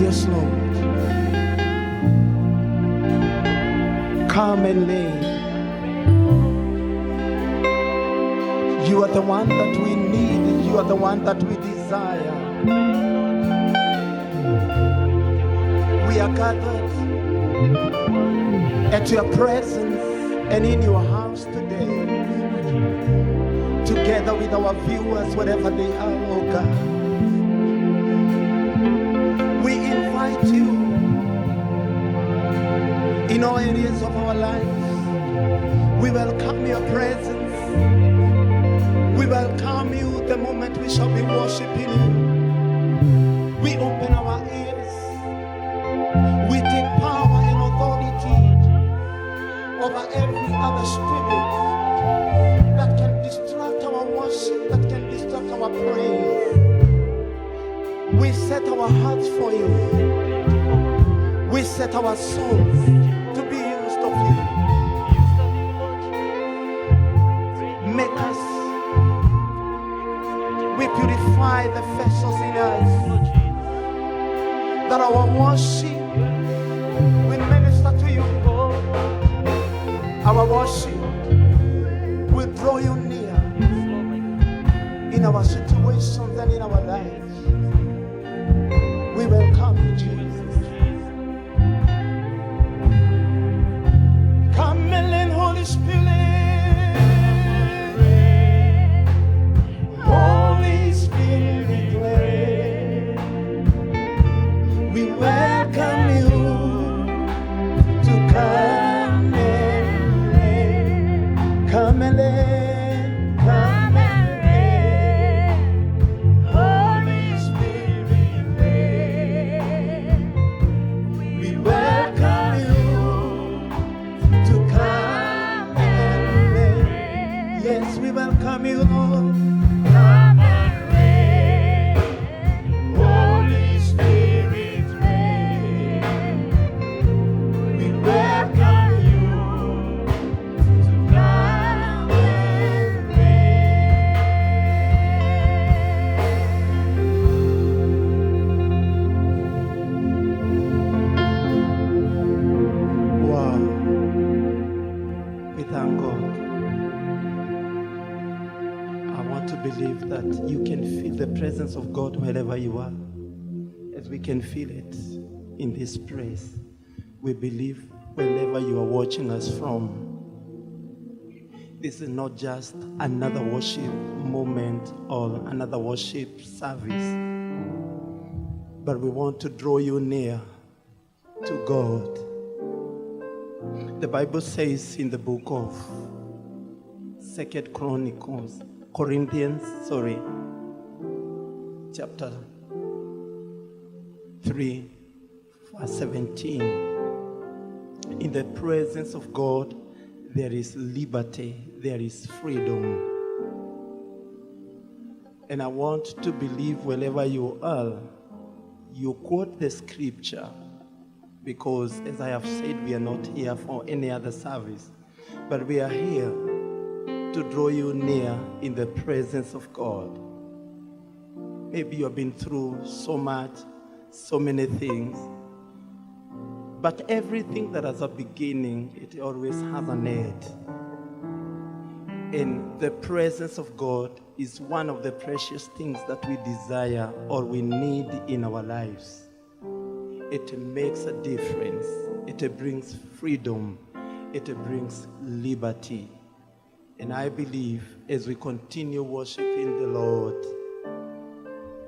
Yes, Lord. Come and lay. You are the one that we need. You are the one that we desire. We are gathered at your presence and in your house today, together with our viewers, wherever they are, oh God. We invite you in all areas of our lives. We welcome your presence. We welcome you the moment we shall be worshiping you. We open our ears. We take power and authority over every other spirit that can distract our worship, that can distract our praise. We set our hearts for you. We set our souls to be used of you. Make us. We purify the vessels in us, that our worship will minister to you. Our worship will draw you near in our situations and in our lives. We welcome you, Jesus. Come and learn, Holy Spirit. Holy Spirit, we welcome you to come and reign. Come and reign. Come and reign. Holy Spirit, we welcome you to come and reign. Yes, we welcome you, Lord. Believe that you can feel the presence of God wherever you are, as we can feel it in this place. We believe wherever you are watching us from, this is not just another worship moment or another worship service, but we want to draw you near to God. The Bible says in the book of 2 Corinthians, chapter 3, verse 17. In the presence of God, there is liberty, there is freedom. And I want to believe wherever you are, you quote the scripture, because as I have said, we are not here for any other service, but we are here to draw you near in the presence of God. Maybe you have been through so much, so many things, but everything that has a beginning, it always has an end. And the presence of God is one of the precious things that we desire or we need in our lives. It makes a difference. It brings freedom. It brings liberty. And I believe as we continue worshiping the Lord,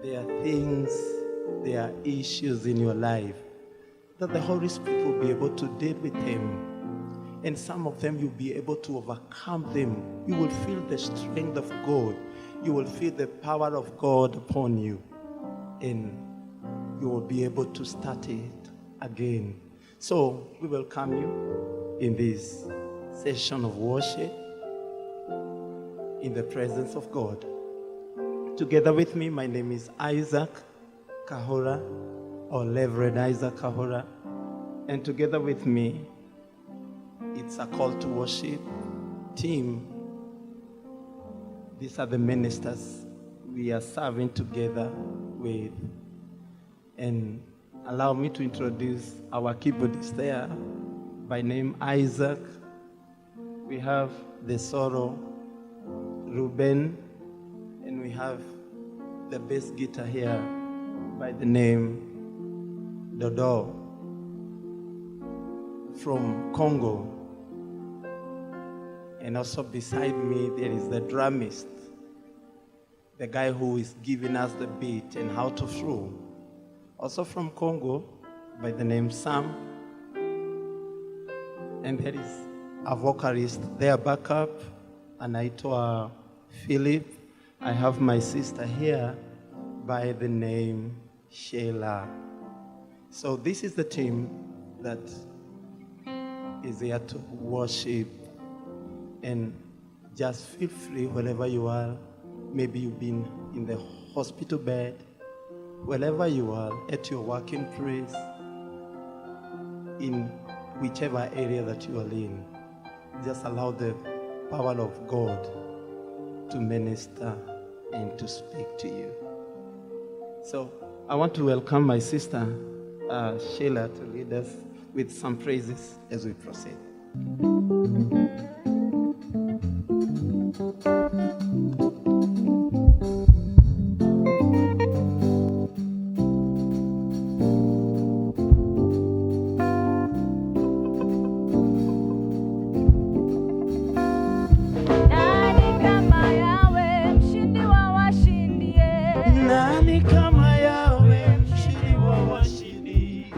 there are things, there are issues in your life that the Holy Spirit will be able to deal with them. And some of them you'll be able to overcome them. You will feel the strength of God. You will feel the power of God upon you. And you will be able to start it again. So we welcome you in this session of worship in the presence of God. Together with me, my name is Isaac Kahora, or Reverend Isaac Kahora. And together with me, it's a call to worship team. These are the ministers we are serving together with. And Allow me to introduce our keyboardist there by name Isaac. We have the Soro, Ruben, and we have the bass guitar here by the name Dodo from Congo. And also beside me, there is the drummist, the guy who is giving us the beat and how to flow. Also from Congo, by the name Sam. And there is a vocalist, their backup, anaitwa Philip. I have my sister here by the name Sheila. So this is the team that is here to worship. And just feel free wherever you are. Maybe you've been in the hospital bed, wherever you are, at your working place, in whichever area that you are in. Just allow the power of God to minister and to speak to you. So I want to welcome my sister, Sheila, to lead us with some praises as we proceed. Nani kama yawe mshindi wa washindi,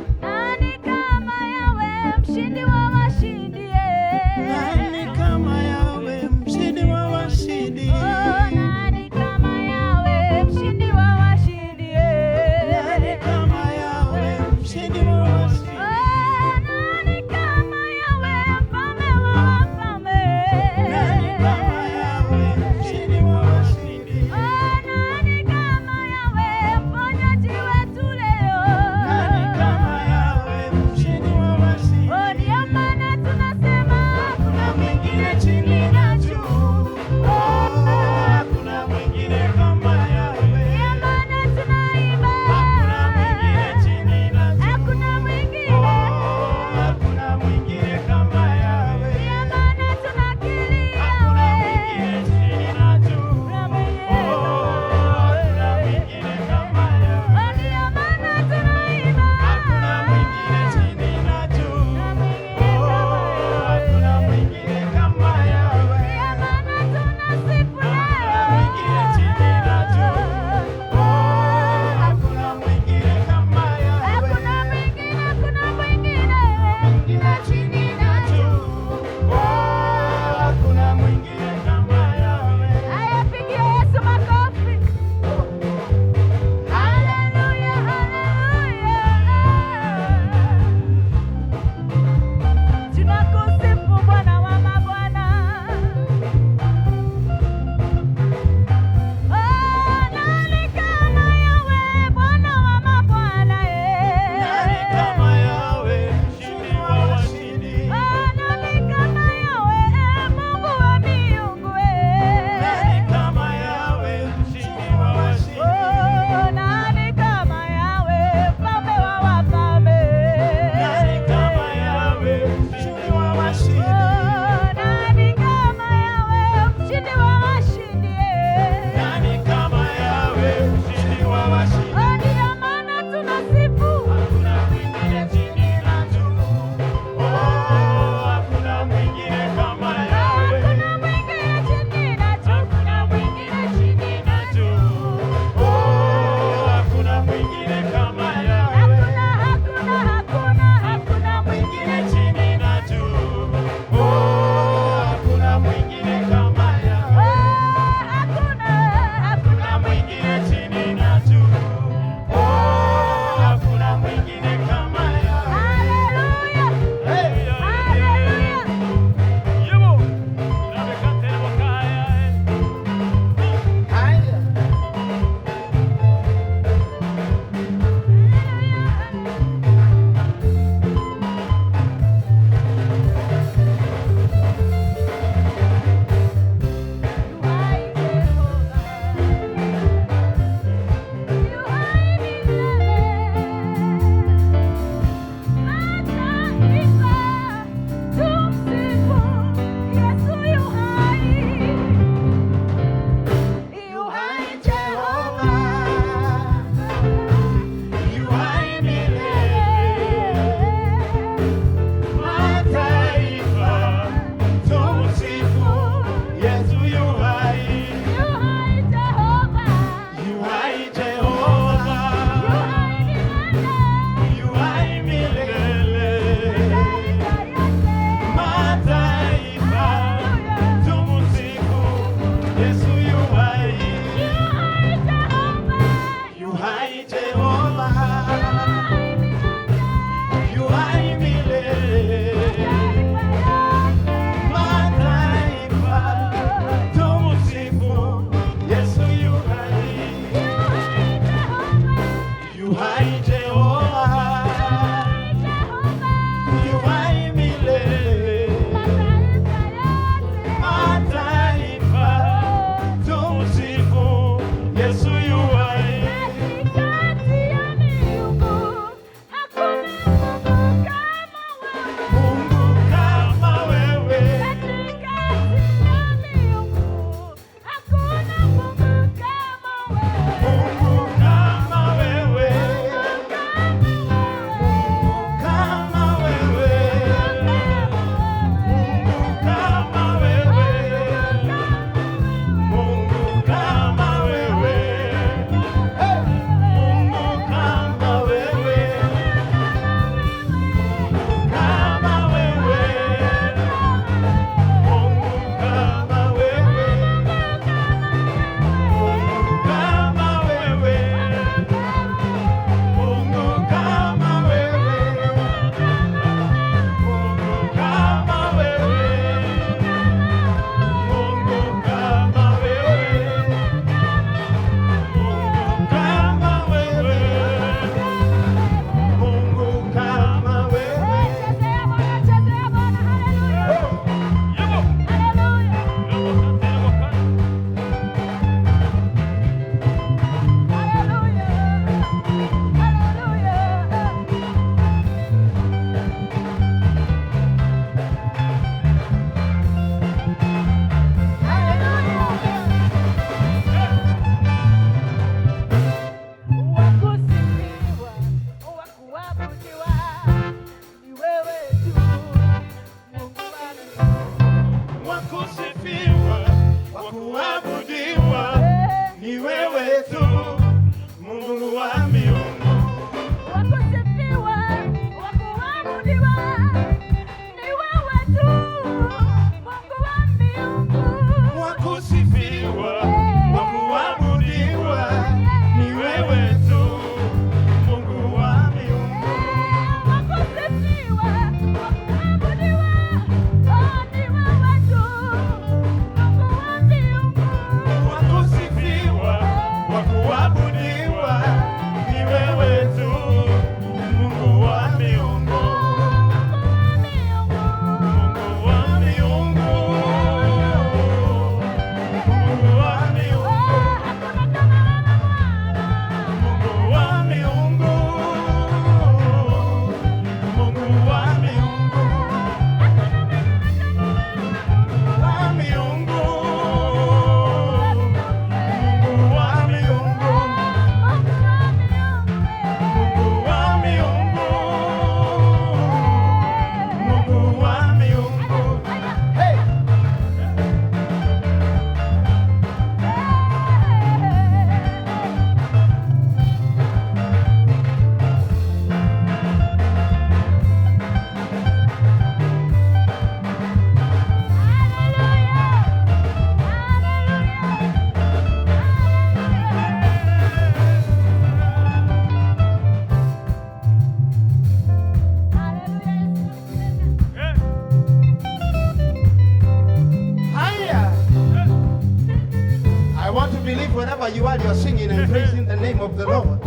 of the Lord.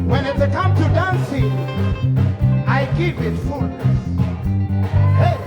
When it comes to dancing, I give it fullness. Hey.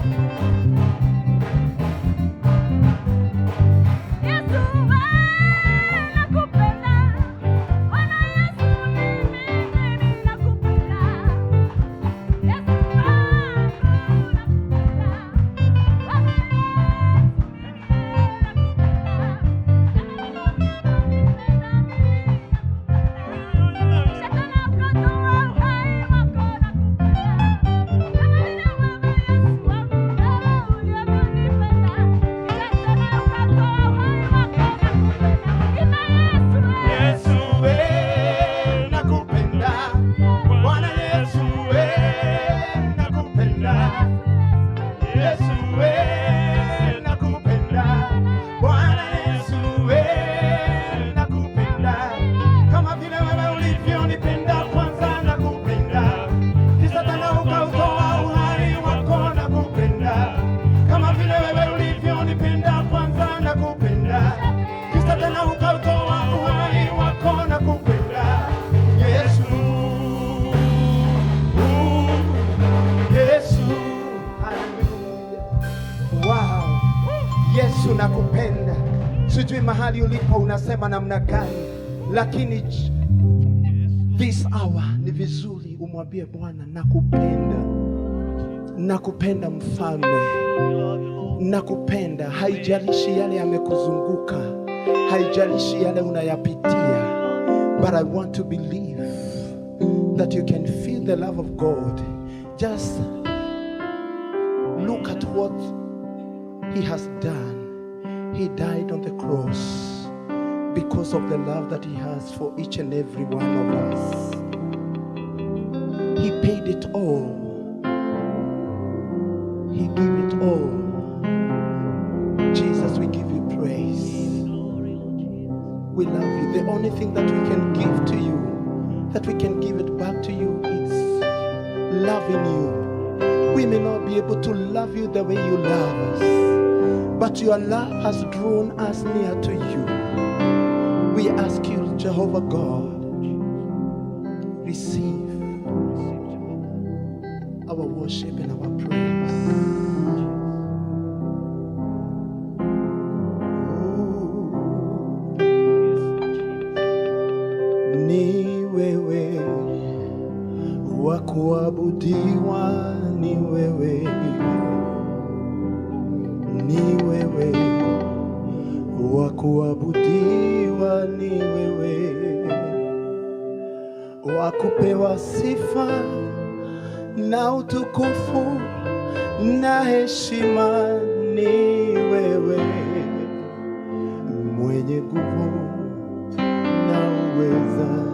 Nakupenda. Sijui mahali ulipo unasema namna gani, lakini this hour ni vizuri umwambie Bwana nakupenda. Nakupenda mfalme. Nakupenda, haijalishi yale yamekuzunguka, haijalishi yale unayapitia. But I want to believe that you can feel the love of God. Just look at what He has done. He died on the cross because of the love that He has for each and every one of us. He paid it all. He gave it all. Jesus, we give you praise. We love you. The only thing that we can give to you, that we can give it back to you, is loving you. We may not be able to love you the way you love us, but your love has drawn us near to you. We ask you, Jehovah God, receive our worship and our praise. Ni wewe wa kuabudiwa, ni wewe, ni wewe wa kuabudiwa, ni wewe wa kupewa sifa na utukufu na heshima, ni wewe mwenye nguvu na uweza,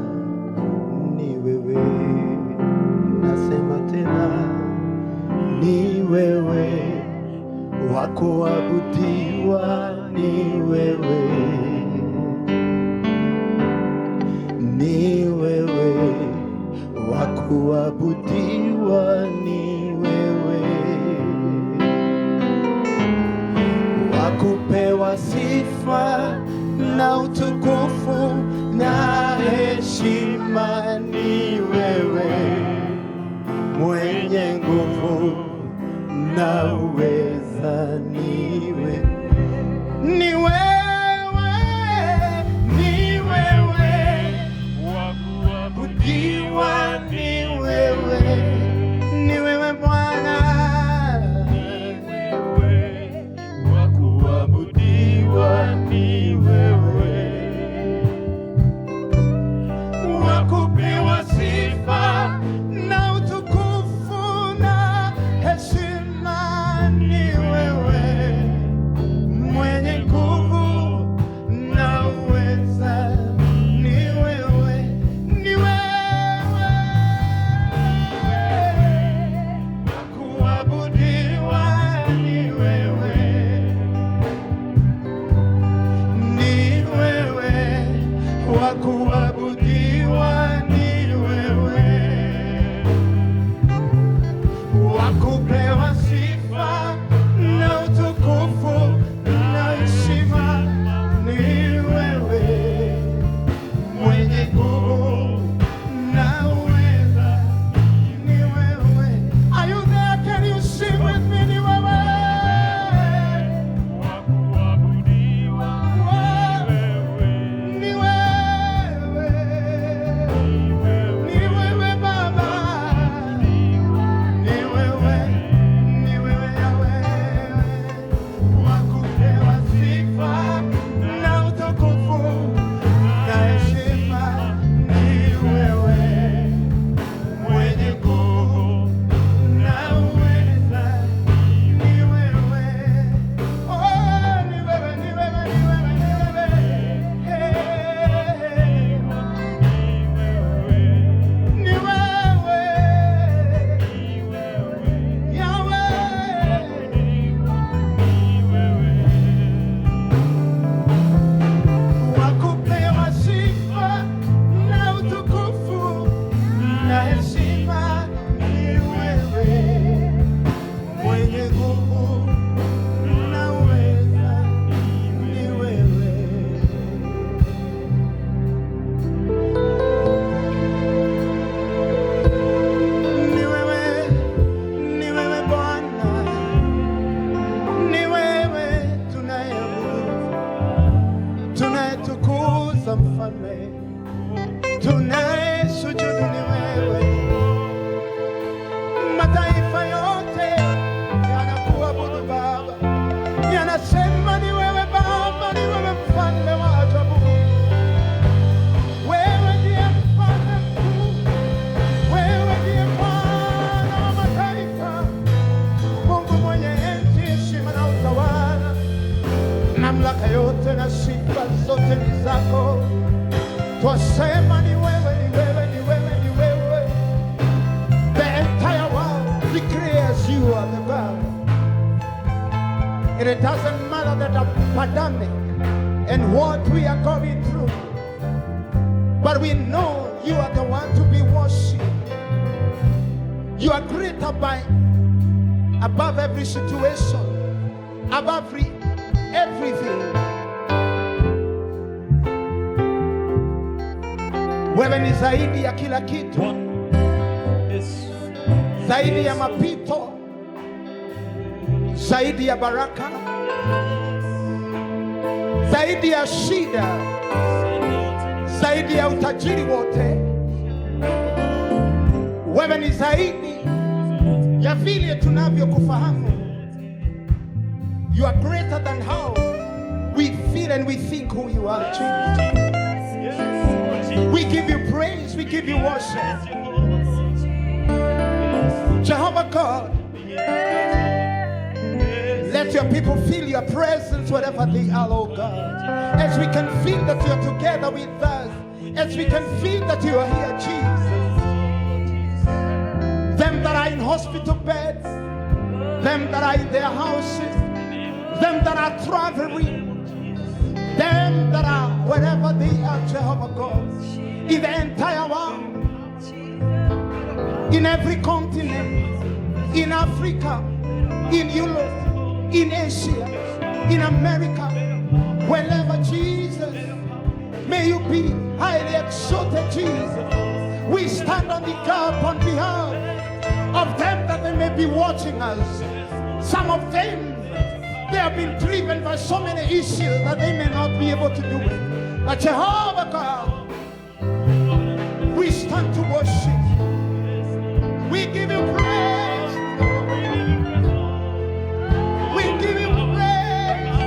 ni wewe. Nasema tena, ni wewe wa kuabudiwa, ni wewe, ni wewe wa kuabudiwa, ni wewe wa kupewa sifa na utukufu na heshima, ni wewe mwenye nguvu na uweza, ni wewe, ni wewe, ni wewe wa kuabudiwa, ni wewe, ni wewe Bwana, ni wewe wa kuabudiwa, ni wewe wa kupewa sifa na utukufu na heshima, ni wewe mwenye nguvu na uweza, ni wewe, ni wewe wa kuabudiwa, ni wewe, ni wewe wa kuabudiwa, ni wewe wa kupewa sifa na utukufu na heshima, ni wewe mwenye nguvu na uweza, ni wewe. Are you there? Can you sing with me? Ni wewe wa kuabudiwa, ni wewe, ni wewe Baba, ni wewe, ni wewe Yahweh, wa kupewa sifa na utukufu na heshima, ni wewe mwenye nguvu na uweza, ni wewe, oh, ni wewe, ni wewe, ni wewe, ni wewe, hey, ni wewe, Yahweh, wa kupewa sifa na utukufu na heshima, ni wewe mwenye nguvu na uweza, ni wewe. Ni wewe, ni wewe Bwana, ni wewe tunayeabudu, tunayetukuza Mfalme, tunayesujudu, ni wewe. Mataifa yote yanakuabudu Baba, yanasema ni wewe Baba, ni wewe Mfalme wa ajabu. Wewe ndiye Mfalme mkuu, wewe ndiye Bwana wa mataifa, Mungu mwenye enzi, heshima na utawala. Mamlaka yote na sifa zote ni zako. Twasema ni wewe, ni wewe, ni wewe, ni wewe. The entire world declares you are the God. And it doesn't matter that the pandemic and what we are going through, but we know you are the one to be worshipped. You are greater by above every situation, above everything. Wewe ni zaidi ya kila kitu, zaidi ya mapito, zaidi ya baraka, zaidi ya shida, zaidi ya utajiri wote. Wewe ni zaidi ya vile tunavyokufahamu. You are greater than how we feel and we think who you are, Jesus. We give you praise, we give you worship. Jehovah God, let your people feel your presence wherever they are, oh God. As we can feel that you are together with us, as we can feel that you are here, Jesus. Them that are in hospital beds, them that are in their houses, them that are traveling, them that are wherever they are, Jehovah God, in the entire world, in every continent, in Africa, in Europe, in Asia, in America, wherever, Jesus, may you be highly exalted, Jesus. We stand on the gap on behalf of them that they may be watching us. Some of them, they have been driven by so many issues that they may not be able to do it. But Jehovah God, we stand to worship. We give you praise. We give you praise.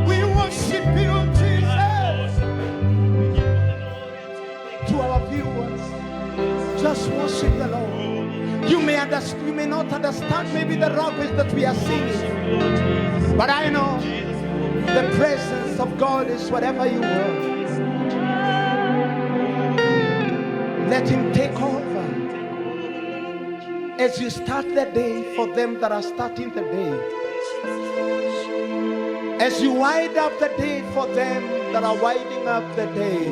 We worship you, Jesus. To our viewers, just worship the Lord. You may not understand maybe the language that we are singing, but I know the presence of God is whatever you want. Let him take over as you start the day for them that are starting the day, as you wind up the day for them that are winding up the day.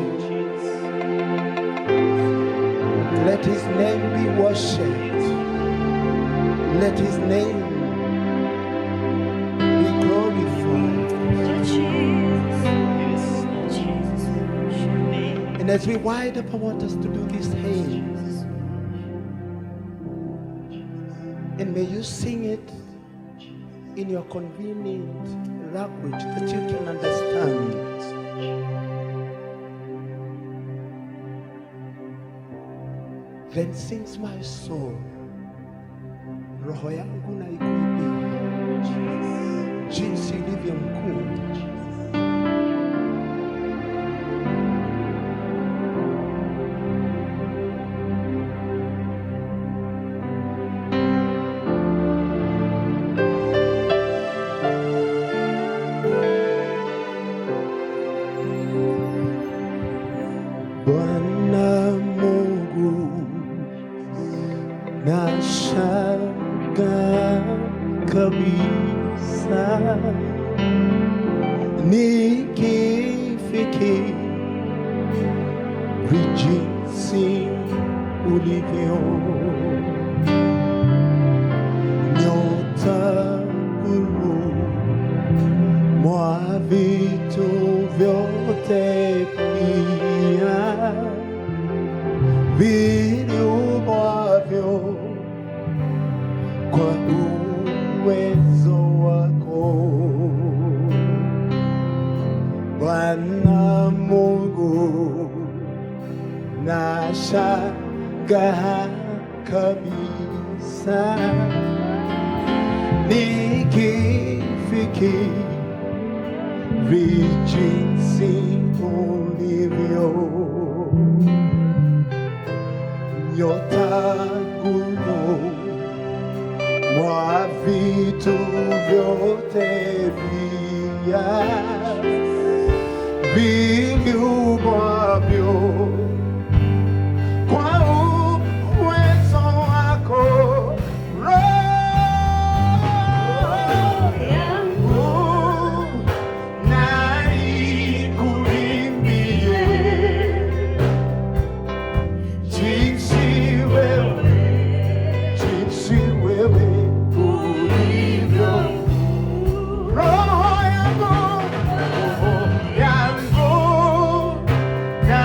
Let his name be worshipped. Let his name be glorified. And as we wind up, I want us to do these hymns. And may you sing it in your convenient language that you can understand. Then sings my soul, roho yangu na ikuimbie jinsi ilivyo mkuu. Bwana Mungu, nashangaa kabisa nikifikiri jinsi ulivyo, nyota kuu mwa vitu vyote pia viliumbwavyo kwa uwezo wako. Bwana Mungu, nashangaa kabisa nikifikiri jinsi ulivyo, nyota kuu mwa vitu vyote pia viliumbwavyo kwa uwezo wako. Roho yangu na ikuimbie jinsi wewe ulivyo. Roho yangu na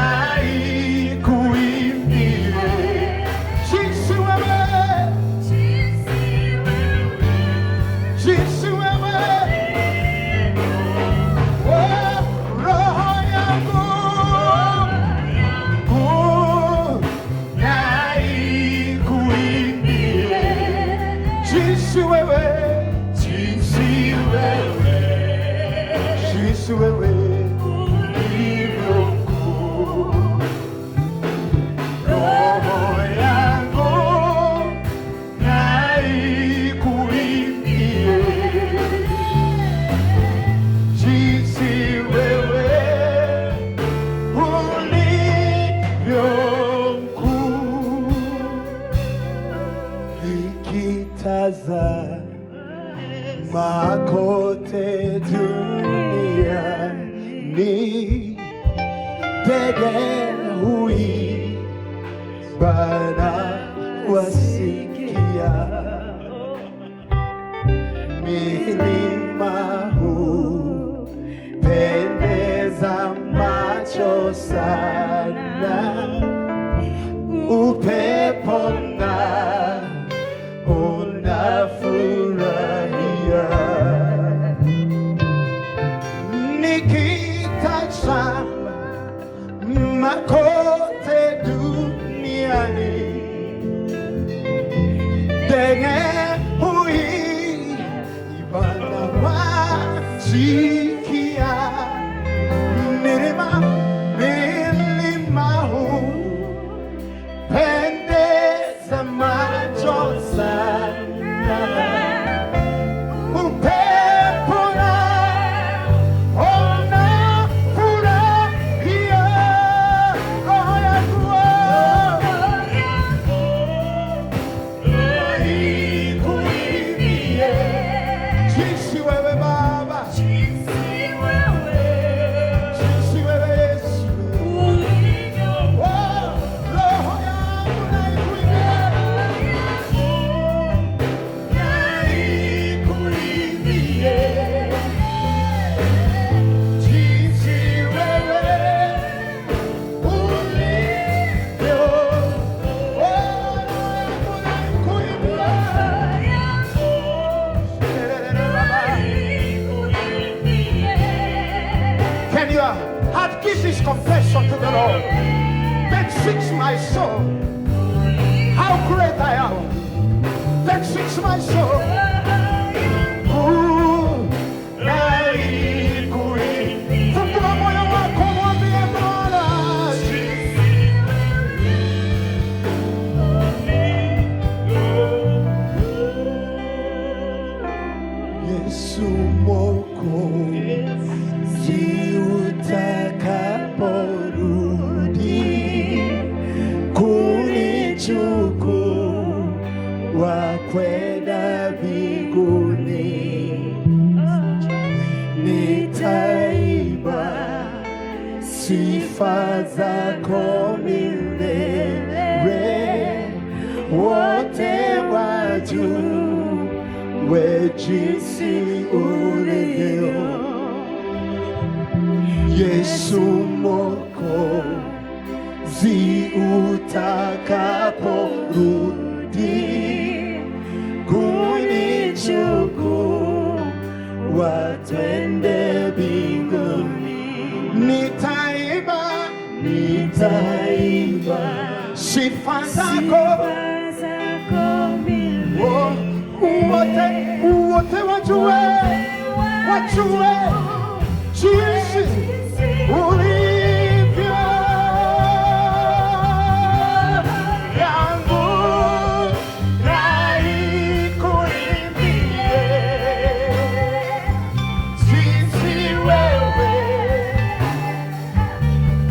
nikitazama kote duniani, ndege huimba na wasikia, milima hupendeza macho sana, upepo na unafurahia, nikitazama kote duniani, ndege huimba na wasikia, milima hupendeza macho sana, upepo unafurahia, roho yangu ikuimbie jinsi wewe Baba, jinsi wewe Yesu ulivyo. Roho yangu na ikuimbie jinsi wewe ulivyo. Can your heart give this confession to the Lord? Then sings my soul, how great I am. Then sings my soul, fungua moyo wako, mwambie Bwana, Yesu Mwokozi, utakaporudi kunichukua kwenda mbinguni, nitaimba sifa zako milele, wote wajue jinsi ulivyo. Yesu Mwokozi, utakaporudi kunichukua twende mbinguni, nitaimba sifa zako, wote wajue jinsi ulivyo. Yangu na ikuimbie jinsi wewe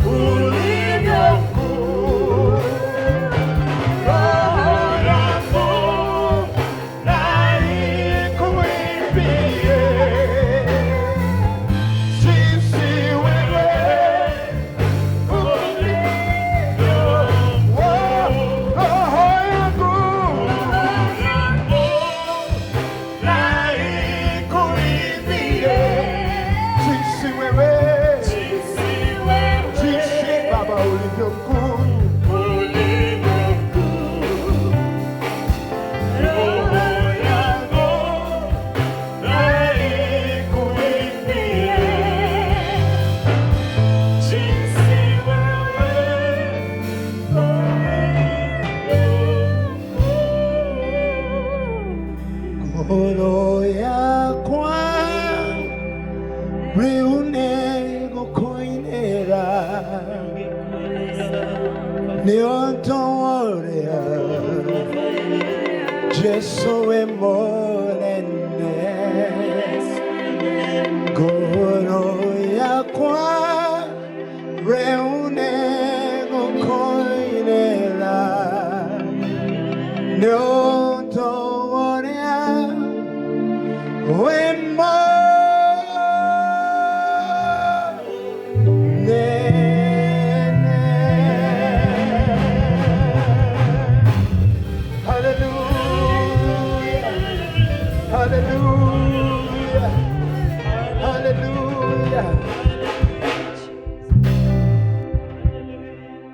ulivyo mkuu. Roho yangu na ikuimbie jinsi wewe ulivyo. Roho yangu na ikuimbie jinsi wewe, jinsi Baba ulivyo mkuu. Roho yangu na ikuimbie jinsi wewe ulivyo. Ngoro yakwa riunego koinera niontorea Jesu emolene, ngoro yakwa riunego koinera niontorea when more hallelujah, hallelujah, hallelujah.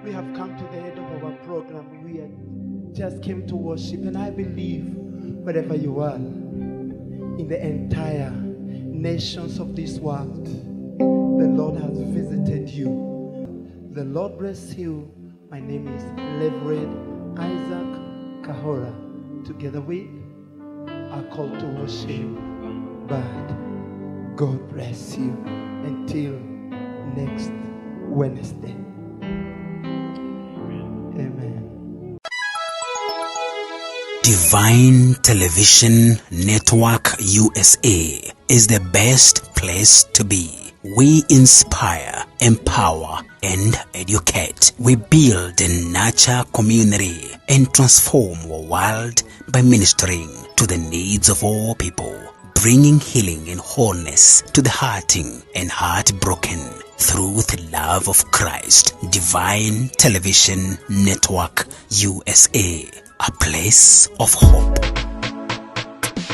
We have come to the end of our program. We just came to worship, and I believe wherever you are, in the entire nations of this world, the Lord has visited you. The Lord bless you. My name is Reverend Isaac Kahora. Together we are called to worship. But God bless you until next Wednesday. Amen. Divine Television Network USA is the best place to be. We inspire, empower, and educate. We build and nurture community and transform our world by ministering to the needs of all people, bringing healing and wholeness to the hurting and heartbroken through the love of Christ. Divine Television Network USA, a place of hope.